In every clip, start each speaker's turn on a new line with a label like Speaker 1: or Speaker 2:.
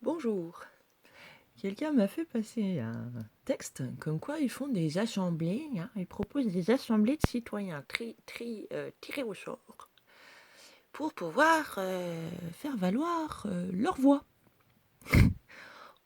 Speaker 1: Bonjour. Quelqu'un m'a fait passer un texte comme quoi ils font des assemblées, hein, ils proposent des assemblées de citoyens tirés au sort pour pouvoir faire valoir leur voix.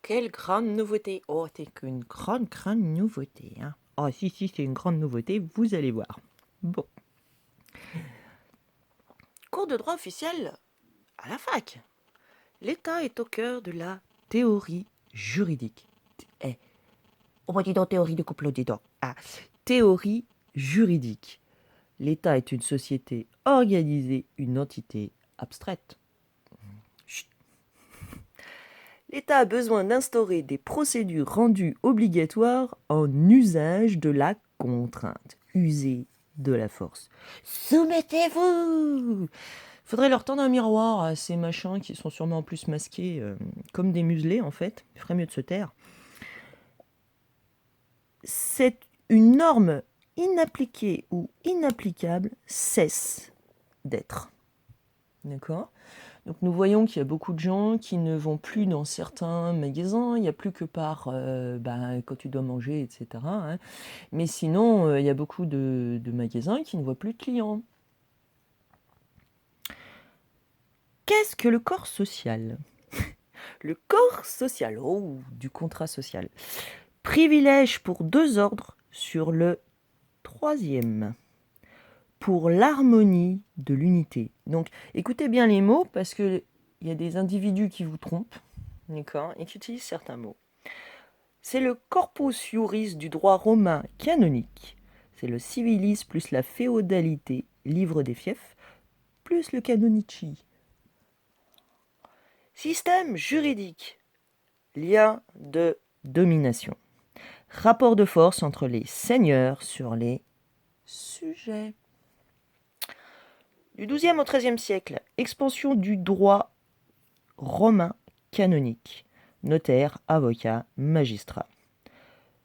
Speaker 1: Quelle grande nouveauté! Oh, c'est qu'une grande nouveauté, hein. Oh, si, c'est une grande nouveauté, vous allez voir. Bon. Cours de droit officiel à la fac. L'État est au cœur de la théorie juridique. Eh, on va dire dans théorie de complot dedans. Ah, théorie juridique. L'État est une société organisée, une entité abstraite. Chut. L'État a besoin d'instaurer des procédures rendues obligatoires en usage de la contrainte. User de la force. Soumettez-vous! Faudrait leur tendre un miroir à ces machins qui sont sûrement en plus masqués comme des muselés en fait. Il ferait mieux de se taire. C'est une norme inappliquée ou inapplicable cesse d'être. D'accord ? Donc nous voyons qu'il y a beaucoup de gens qui ne vont plus dans certains magasins, il n'y a plus que par quand tu dois manger, etc. Hein. Mais sinon, il y a beaucoup de magasins qui ne voient plus de clients. Qu'est-ce que le corps social ? Le corps social, du contrat social. Privilège pour 2 ordres sur le 3e. Pour l'harmonie de l'unité. Donc, écoutez bien les mots parce qu'il y a des individus qui vous trompent, d'accord, et qui utilisent certains mots. C'est le corpus juris du droit romain canonique. C'est le civilis plus la féodalité, livre des fiefs, plus le canonici. Système juridique. Lien de domination. Rapport de force entre les seigneurs sur les sujets. Du XIIe au XIIIe siècle, expansion du droit romain canonique. Notaire, avocat, magistrat.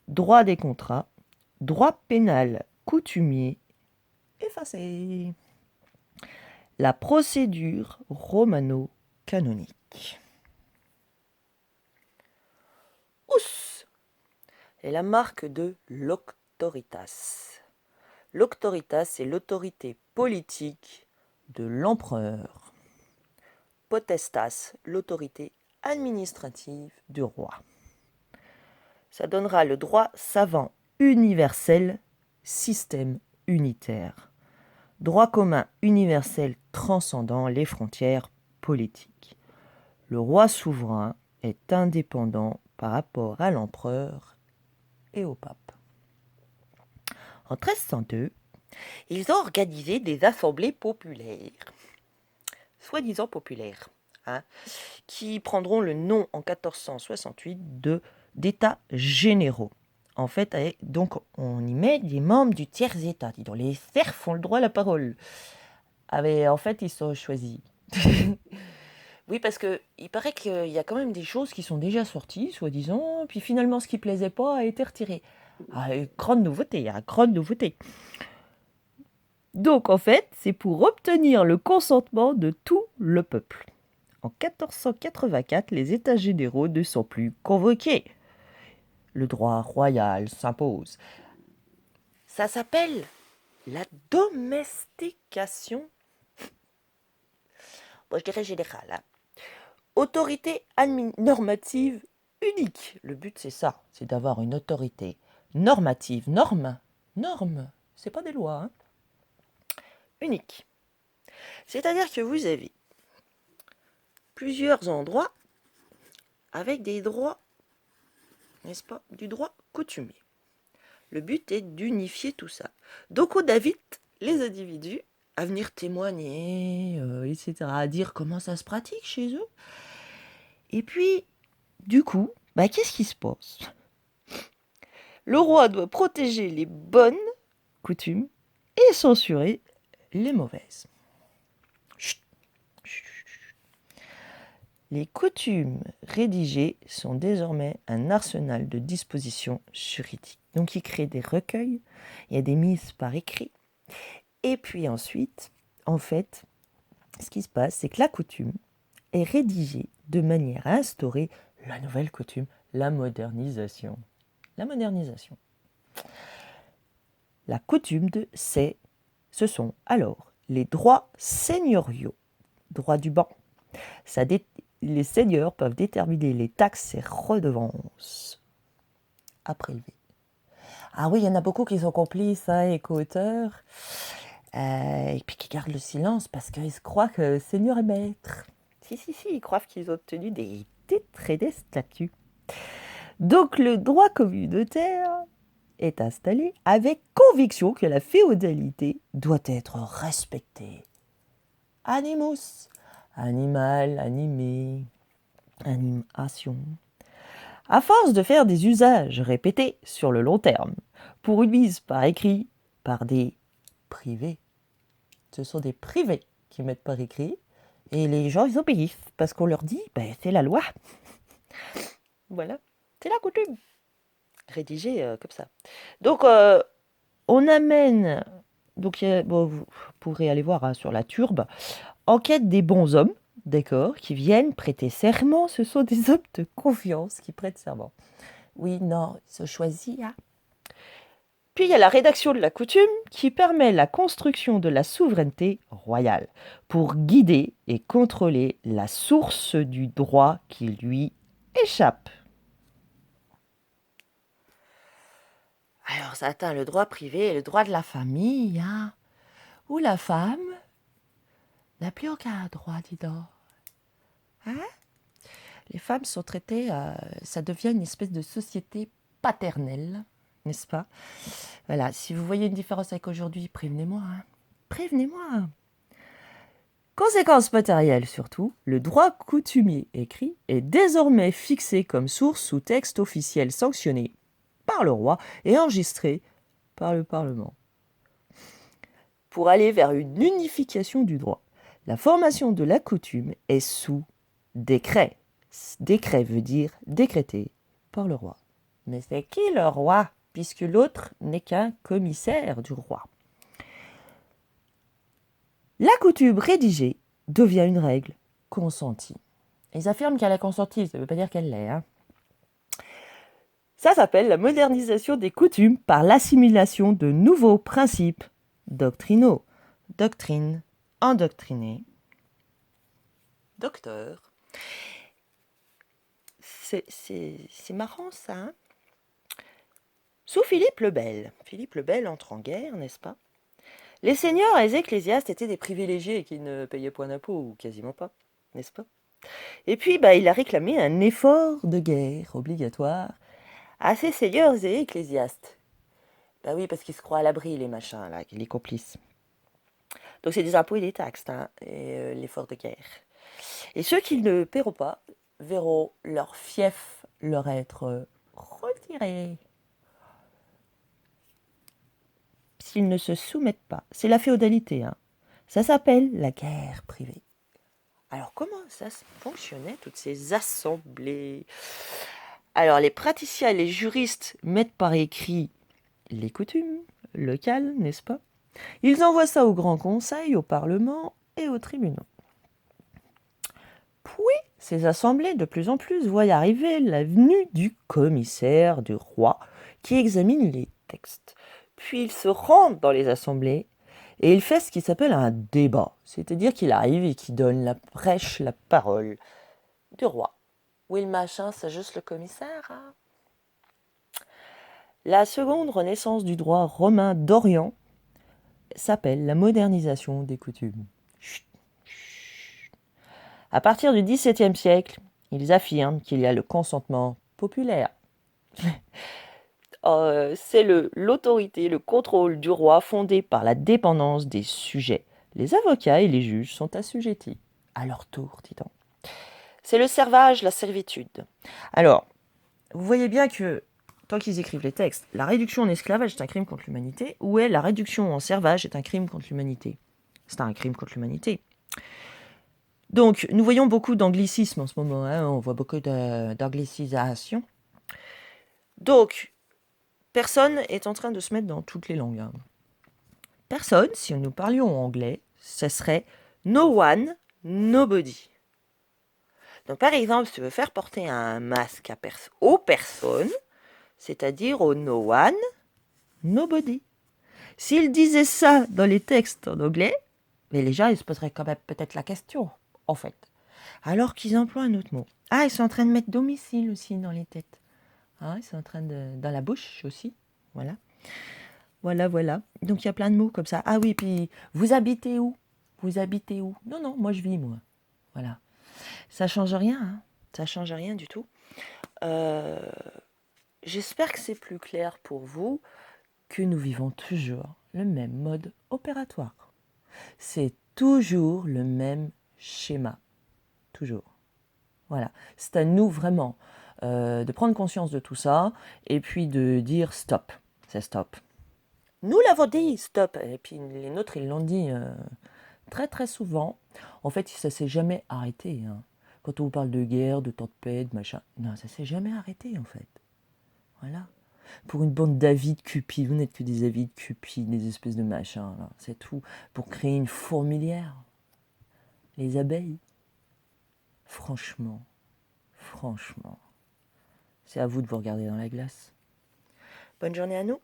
Speaker 1: Droit des contrats. Droit pénal coutumier. Effacé. La procédure romano-canonique. Ous est la marque de l'auctoritas. L'auctoritas, c'est l'autorité politique de l'empereur. Potestas, l'autorité administrative du roi. Ça donnera le droit savant universel, système unitaire. Droit commun universel transcendant les frontières politiques. Le roi souverain est indépendant par rapport à l'empereur et au pape. En 1302, ils ont organisé des assemblées populaires, soi-disant populaires, hein, qui prendront le nom en 1468 d'États généraux. En fait, donc on y met des membres du tiers-État. Dis donc, les serfs ont le droit à la parole. Ah mais en fait, ils sont choisis. Oui, parce que il paraît qu'il y a quand même des choses qui sont déjà sorties, soi-disant, puis finalement, ce qui plaisait pas a été retiré. Ah, grande nouveauté, hein, grande nouveauté. Donc, en fait, c'est pour obtenir le consentement de tout le peuple. En 1484, les États généraux ne sont plus convoqués. Le droit royal s'impose. Ça s'appelle la domestication. Bon, je dirais générale. Hein. Autorité normative unique. Le but, c'est ça, c'est d'avoir une autorité normative. Norme, c'est pas des lois. Hein. Unique. C'est-à-dire que vous avez plusieurs endroits avec des droits, n'est-ce pas, du droit coutumier. Le but est d'unifier tout ça. Donc on invite les individus à venir témoigner, etc., à dire comment ça se pratique chez eux. Et puis, du coup, qu'est-ce qui se passe ? Le roi doit protéger les bonnes coutumes et censurer les mauvaises. Chut, chut, chut. Les coutumes rédigées sont désormais un arsenal de dispositions juridiques. Donc il crée des recueils, il y a des mises par écrit. Et puis ensuite, en fait, ce qui se passe, c'est que la coutume est rédigée de manière à instaurer la nouvelle coutume, la modernisation. La modernisation. La coutume ce sont alors les droits seigneuriaux, droits du banc. Les seigneurs peuvent déterminer les taxes et redevances à prélever. Ah oui, il y en a beaucoup qui sont complices et co-auteurs, et puis qui gardent le silence parce qu'ils se croient que seigneur est maître. Si, ils croient qu'ils ont obtenu des titres et des statuts. Donc le droit communautaire est installé avec conviction que la féodalité doit être respectée. Animus, animal, animé, animation. À force de faire des usages répétés sur le long terme, pour une mise par écrit par des privés. Ce sont des privés qui mettent par écrit et les gens ils obéissent parce qu'on leur dit c'est la loi. Voilà, c'est la coutume. Rédigé comme ça. Donc on amène, donc vous pourrez aller voir sur la turbe, enquête des bons hommes, d'accord, qui viennent prêter serment. Ce sont des hommes de confiance qui prêtent serment. Oui, non, ils sont choisis. Puis il y a la rédaction de la coutume qui permet la construction de la souveraineté royale pour guider et contrôler la source du droit qui lui échappe. Alors ça atteint le droit privé et le droit de la famille, où la femme n'a plus aucun droit, dis donc. Les femmes sont traitées, ça devient une espèce de société paternelle, n'est-ce pas? Voilà, si vous voyez une différence avec aujourd'hui, prévenez-moi. Prévenez-moi. Conséquence matérielle surtout, le droit coutumier écrit est désormais fixé comme source sous texte officiel sanctionné par le roi et enregistré par le Parlement. Pour aller vers une unification du droit, la formation de la coutume est sous décret. Décret veut dire décrété par le roi. Mais c'est qui le roi, puisque l'autre n'est qu'un commissaire du roi? La coutume rédigée devient une règle consentie. Ils affirment qu'elle a consenti, ça ne veut pas dire qu'elle l'est. Ça s'appelle la modernisation des coutumes par l'assimilation de nouveaux principes doctrinaux. Doctrine, endoctriner, docteur. C'est marrant ça. Sous Philippe le Bel entre en guerre, n'est-ce pas? Les seigneurs et les ecclésiastes étaient des privilégiés qui ne payaient point d'impôts, ou quasiment pas, n'est-ce pas? Et puis, il a réclamé un effort de guerre obligatoire à ces seigneurs et ecclésiastes. Oui, parce qu'ils se croient à l'abri, les machins, là, les complices. Donc, c'est des impôts et des taxes, et l'effort de guerre. Et ceux qui ne paieront pas verront leur fief leur être retiré. S'ils ne se soumettent pas. C'est la féodalité. Ça s'appelle la guerre privée. Alors, comment ça fonctionnait, toutes ces assemblées? Alors, les praticiens et les juristes mettent par écrit les coutumes locales, n'est-ce pas? Ils envoient ça au Grand Conseil, au Parlement et aux tribunaux. Puis, ces assemblées, de plus en plus, voient arriver la venue du commissaire du roi qui examine les textes. Puis, il se rend dans les assemblées et il fait ce qui s'appelle un débat. C'est-à-dire qu'il arrive et qu'il donne la brèche, la parole du roi. Oui, le machin, c'est juste le commissaire. La seconde renaissance du droit romain d'Orient s'appelle la modernisation des coutumes. À partir du XVIIe siècle, ils affirment qu'il y a le consentement populaire. C'est l'autorité, le contrôle du roi fondé par la dépendance des sujets. Les avocats et les juges sont assujettis à leur tour, dis donc. C'est le servage, la servitude. Alors, vous voyez bien que, tant qu'ils écrivent les textes, la réduction en esclavage est un crime contre l'humanité, ou la réduction en servage est un crime contre l'humanité. C'est un crime contre l'humanité. Donc, nous voyons beaucoup d'anglicisme en ce moment, on voit beaucoup d'anglicisation. Donc, personne est en train de se mettre dans toutes les langues. Personne, si nous parlions anglais, ce serait no one, nobody. Donc par exemple, si tu veux faire porter un masque aux personnes, c'est-à-dire au no one, nobody. S'ils disaient ça dans les textes en anglais, mais les gens ils se poseraient quand même peut-être la question, en fait. Alors qu'ils emploient un autre mot. Ah, ils sont en train de mettre domicile aussi dans les têtes. Ah, ils sont en train de... dans la bouche aussi. Voilà. Voilà. Donc il y a plein de mots comme ça. Ah oui, puis vous habitez où? Vous habitez où? Non, non, moi je vis, moi. Voilà. Ça change rien, hein. Ça change rien du tout. J'espère que c'est plus clair pour vous que nous vivons toujours le même mode opératoire. C'est toujours le même schéma. Toujours. Voilà. C'est à nous vraiment de prendre conscience de tout ça et puis de dire stop. C'est stop. Nous l'avons dit, stop. Et puis les nôtres, ils l'ont dit très très souvent. En fait, ça s'est jamais arrêté. Hein. Quand on vous parle de guerre, de temps de paix, de machin, non, ça s'est jamais arrêté en fait. Voilà. Pour une bande d'avides cupides, vous n'êtes que des avides cupides, des espèces de machins, là, c'est tout. Pour créer une fourmilière. Les abeilles. Franchement, c'est à vous de vous regarder dans la glace. Bonne journée à nous.